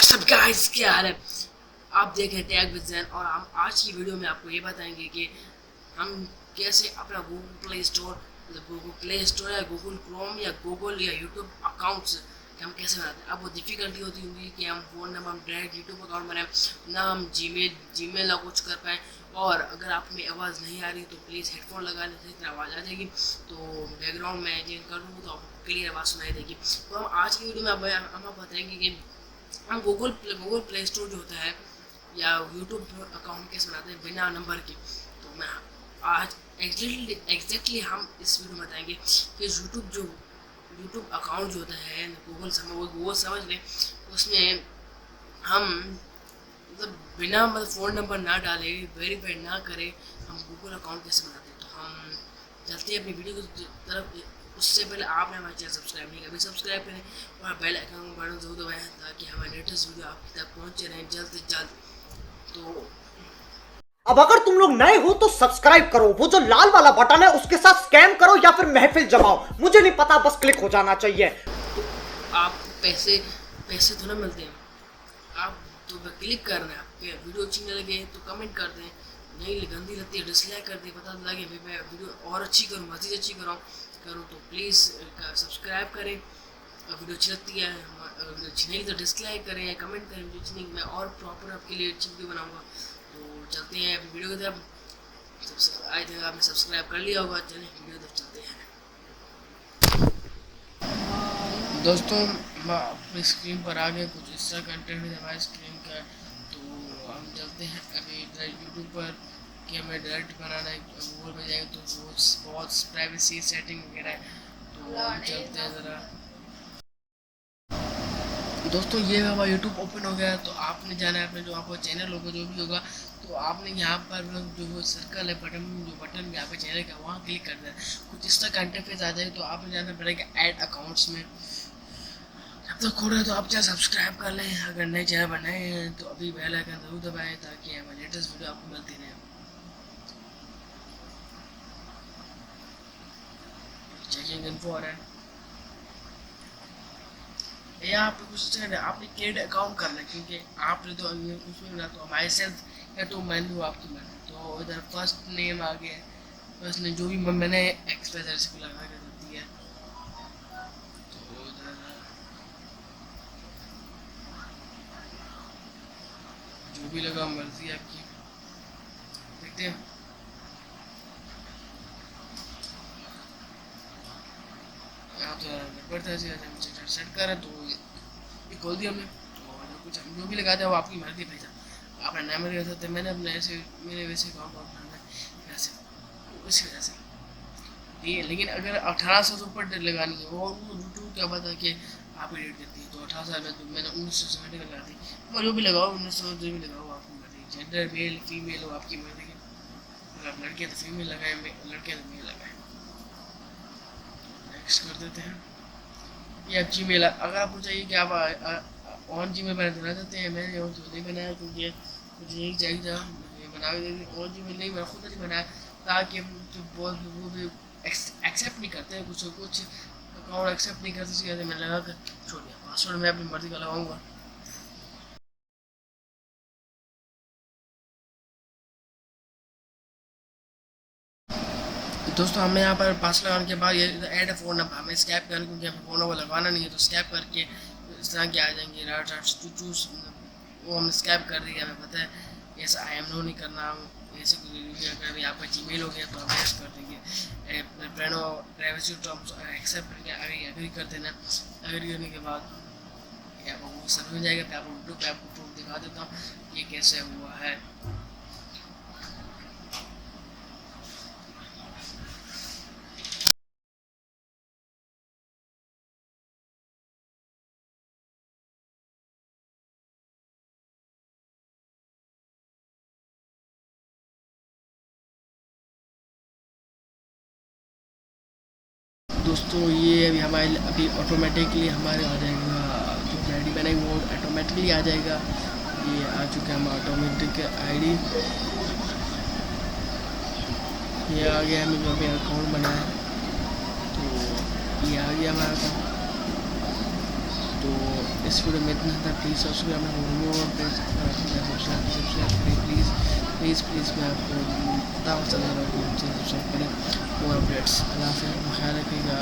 सब गाइस क्या हाल है। आप देख रहे हैं टैग विद जैन और हम आज की वीडियो में आपको ये बताएंगे कि हम कैसे अपना गूगल प्ले स्टोर मतलब गूगल प्ले स्टोर या गूगल क्रोम या गूगल या यूट्यूब अकाउंट्स हम कैसे बनाते हैं। अब वो डिफ़िकल्टी होती होगी कि हम फ़ोन नंबर हम डायरेक्ट यूट्यूब अकाउंट बनाएं ना, हम जीमेल ना कुछ कर पाएँ। और अगर आप में आवाज़ नहीं आ रही तो प्लीज़ हेडफोन लगा लें, जिस तरह आवाज़ आ जाएगी तो बैकग्राउंड में चेंज कर दूँगी तो आपको क्लियर आवाज़ सुनाई देगी। तो हम आज की वीडियो में हम आपको बताएंगे कि हम गूगल प्ले स्टोर जो होता है या यूट्यूब अकाउंट कैसे बनाते हैं बिना नंबर के। तो मैं आज एग्जैक्टली हम इस वीडियो में बताएंगे कि यूट्यूब अकाउंट जो होता है गूगल समझ लें, उसमें हम मतलब बिना मतलब फ़ोन नंबर ना डाले, वेरीफाई ना करें, हम गूगल अकाउंट कैसे बनाते हैं। तो हम चलते हैं अपनी वीडियो की तरफ। उससे पहले आपने हमारे चैनल सब्सक्राइब नहीं किया, सब्सक्राइब करें और बेल आइकन बटन जरूर दबाएं ताकि हमारे लेटेस्ट वीडियो आप तक पहुंचे रहें जल्द से जल्द। तो अब अगर तुम लोग नए हो तो सब्सक्राइब करो, वो जो लाल वाला बटन है उसके साथ स्कैम करो या फिर महफिल जमाओ, मुझे नहीं पता, बस क्लिक हो जाना चाहिए। तो आपको पैसे पैसे तो ना मिलते हैं, आप तो क्लिक कर रहे हैं। आपके वीडियो अच्छी नहीं लगे तो कमेंट कर दें, नहीं गंदी लगती है डिसलाइक कर दें, पता लगे भाई मैं वीडियो और अच्छी करूँ, मज़ीद अच्छी करूँ तो प्लीज़ सब्सक्राइब करें। वीडियो अच्छी लगती है, वीडियो अच्छी नहीं तो डिसलाइक करें या कमेंट करें, वीडियो अच्छी नहीं मैं और प्रॉपर आपके लिए अच्छी वीडियो बनाऊँगा। तो चलते हैं अपनी वीडियो की तरफ। आई थिंक आपने सब्सक्राइब कर लिया होगा, चलें वीडियो की तरफ चलते हैं। दोस्तों हम अपनी स्क्रीन पर आ गए, कुछ इस तरह कंटेंट है हमारी स्क्रीन का। तो हम चलते हैं अभी यूट्यूब पर कि हमें डायरेक्ट बनाना है, गूगल में जाएंगे तो बहुत प्राइवेसी सेटिंग वगैरह है। तो हम चलते हैं ज़रा। दोस्तों ये हमारा यूट्यूब ओपन हो गया, तो आपने जाना है अपने जो आपका चैनल होगा जो भी होगा, तो आपने यहाँ पर जो सर्कल है बटन यहाँ पे चैनल का वहाँ क्लिक कर देना है। कुछ इस तरह का इंटरफेस आ जाए तो आपने जाना पड़ेगा ऐड अकाउंट्स में। जब तक खोल रहे तो आप चाहे सब्सक्राइब कर लें, अगर नए चैनल बनाए हैं तो अभी बेल आइकन जरूर दबाएं ताकि हमारे लेटेस्ट वीडियो आपको मिलती रहे। चेकिंग इन्फो आ रहा है, यहाँ पे कुछ आपने क्रिएट अकाउंट करना है, क्योंकि आपने तो उसमें ना तो हमारे सेल्फ या तो मैंने आपकी मैंने तो इधर फर्स्ट नेम आ गया, फर्स्ट नेम जो भी मैंने एक्सप्रेस को लगा के देती है। तो इधर जो भी लगा मर्जी है आपकी, देखते हैं। आप गड़बड़ था सेट कर रहे तो ये खोल दिया हमने। तो कुछ हम जो भी लगाते हैं वो आपकी मर्जी भाई साहब, आपने नाम लगा सकते हैं, मैंने अपने ऐसे मेरे वैसे अकाउंट बनाना है वैसे, तो इस वजह से ये। लेकिन अगर 1800 से ऊपर लगानी है वो यूट्यूब क्या पता कि आप एडिट करती है, तो 18 साल में तो मैंने 1900 से मैंने लगा दी। और जो भी लगाओ 1900 जो भी लगाओ आपकी मर्जी, जेंडर मेल फीमेल हो आपकी मर्जी की। अगर आप लड़के तो फीमेल लगाए, लड़के तो मेल लगाए। नेक्स्ट कर देते हैं। ये आप जीमेल अगर आपको चाहिए कि आप ऑन जीमेल बनाना चाहते हैं, मैंने और तो नहीं बनाया क्योंकि मुझे यही चाहिए था, बना के देते। और जीमेल नहीं, मैं खुद नहीं बनाया ताकि हम जो बहुत वो भी एक्सेप्ट नहीं करते हैं, कुछ अकाउंट एक्सेप्ट नहीं करते, इसलिए मैंने लगा कर छोड़ दिया। पासवर्ड मैं अपनी मर्जी का लगाऊंगा। दोस्तों हमने यहाँ पर पास लगाने के बाद ये ऐड फ़ोन नंबर हमें स्कैप करना, क्योंकि हमें फ़ोन नंबर लगाना नहीं है, तो स्कैप करके इस तरह के आ जाएंगे राइट चूज, वो हमने स्कैप कर दिया, हमें पता है। ऐसा आई एम नो नहीं करना, ऐसे अगर भी आपका जी मेल हो गया तो हम यस कर देंगे। प्रेनो प्राइवेसी टर्म्स एक्सेप्ट करके एग्री कर देना। एग्री करने के बाद ये आपको सर्च हो जाएगा, फिर आपको यूट्यूब पे आपको प्रूफ दिखा देता हूँ ये कैसे हुआ है। दोस्तों ये अभी हमारे अभी ऑटोमेटिकली हमारे आ जाएगा, जो आईडी बनाएंगे वो ऑटोमेटिकली आ जाएगा। ये आ चुका है हमारा ऑटोमेटिक आईडी, ये आ गया हमें जो अभी अकाउंट बनाया, तो ये आ गया हमारा अकाउंट। तो तो इस वीडियो में इतना था। Please subscribe more page subscribe करें प्लीज़ प्लीज़ प्लीज़। मैं आपको दावत चला रहा हूँ, सब्सक्राइब करें मोर अपडेट्स। अल्लाह हाफ़िज़, ख्याल रखिएगा।